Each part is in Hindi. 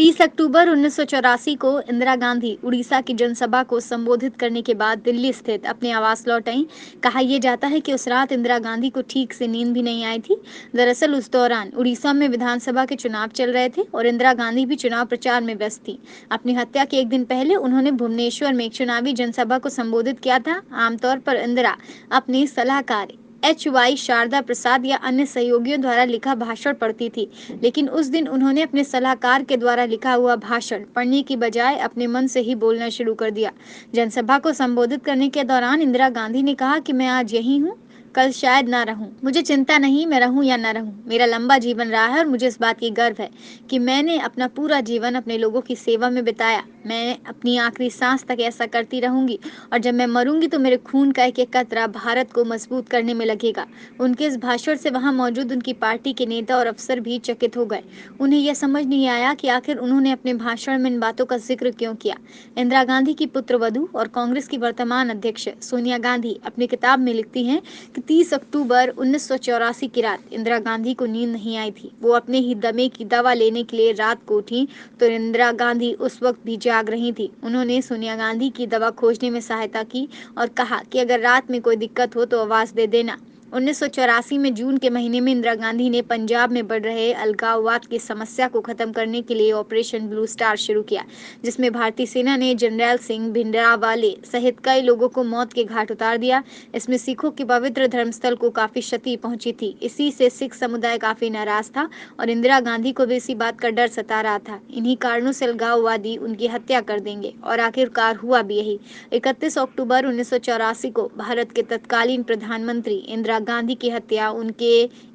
30 अक्टूबर 1984 को इंदिरा गांधी उड़ीसा की जनसभा को संबोधित करने के बाद दिल्ली स्थित अपने आवास लौट आईं। कहा यह जाता है कि उस रात इंदिरा गांधी को ठीक से नींद भी नहीं आई थी। दरअसल उस दौरान उड़ीसा में विधानसभा के चुनाव चल रहे थे और इंदिरा गांधी भी चुनाव प्रचार में व्यस्त थी। अपनी हत्या के एक दिन पहले उन्होंने भुवनेश्वर में एक चुनावी जनसभा को संबोधित किया था। आमतौर पर इंदिरा अपने सलाहकार HY शारदा प्रसाद या अन्य सहयोगियों द्वारा लिखा भाषण पढ़ती थी, लेकिन उस दिन उन्होंने अपने सलाहकार के द्वारा लिखा हुआ भाषण पढ़ने की बजाय अपने मन से ही बोलना शुरू कर दिया। जनसभा को संबोधित करने के दौरान इंदिरा गांधी ने कहा कि मैं आज यही हूँ, कल शायद ना रहूं। मुझे चिंता नहीं, मैं रहूं या ना रहूं। मेरा लंबा जीवन रहा है और मुझे इस बात की गर्व है कि मैंने अपना पूरा जीवन अपने लोगों की सेवा में बिताया। मैं अपनी आखिरी सांस तक ऐसा करती रहूंगी और जब मैं मरूंगी तो मेरे खून का एक एक कतरा भारत को मजबूत करने में लगेगा। उनके इस भाषण से वहां मौजूद उनकी पार्टी के नेता और अफसर भी चकित हो गए। उन्हें यह समझ नहीं आया कि आखिर उन्होंने अपने भाषण में इन बातों का जिक्र क्यों किया। इंदिरा गांधी की पुत्रवधू और कांग्रेस की वर्तमान अध्यक्ष सोनिया गांधी अपनी किताब में लिखती हैं कि 30 अक्टूबर 1984 की रात इंदिरा गांधी को नींद नहीं आई थी। वो अपने ही दमे की दवा लेने के लिए रात को उठी तो इंदिरा गांधी उस वक्त भी जाग रही थी। उन्होंने सोनिया गांधी की दवा खोजने में सहायता की और कहा कि अगर रात में कोई दिक्कत हो तो आवाज दे देना। 1984 में जून के महीने में इंदिरा गांधी ने पंजाब में बढ़ रहे अलगाववाद की समस्या को खत्म करने के लिए ऑपरेशन ब्लू स्टार शुरू किया, जिसमें भारतीय सेना ने जनरल सिंह भिंडरावाले सहित कई लोगों को मौत के घाट उतार दिया। इसमें सिखों के पवित्र धर्मस्थल को काफी क्षति पहुंची थी। इसी से सिख समुदाय काफी नाराज था और इंदिरा गांधी को भी इसी बात का डर सता रहा था। इन्हीं कारणों से अलगाववादी उनकी हत्या कर देंगे और आखिरकार हुआ भी यही। 31 अक्टूबर 1984 को भारत के तत्कालीन प्रधानमंत्री इंदिरा गांधी की हत्या उनके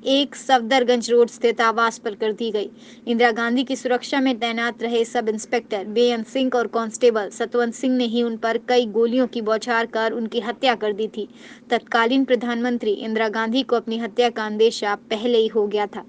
एक सफदरगंज रोड स्थित आवास पर कर दी गई। इंदिरा गांधी की सुरक्षा में तैनात रहे सब इंस्पेक्टर बेअंत सिंह और कांस्टेबल सतवंत सिंह ने ही उन पर कई गोलियों की बौछार कर उनकी हत्या कर दी थी। तत्कालीन प्रधानमंत्री इंदिरा गांधी को अपनी हत्या का अंदेशा पहले ही हो गया था।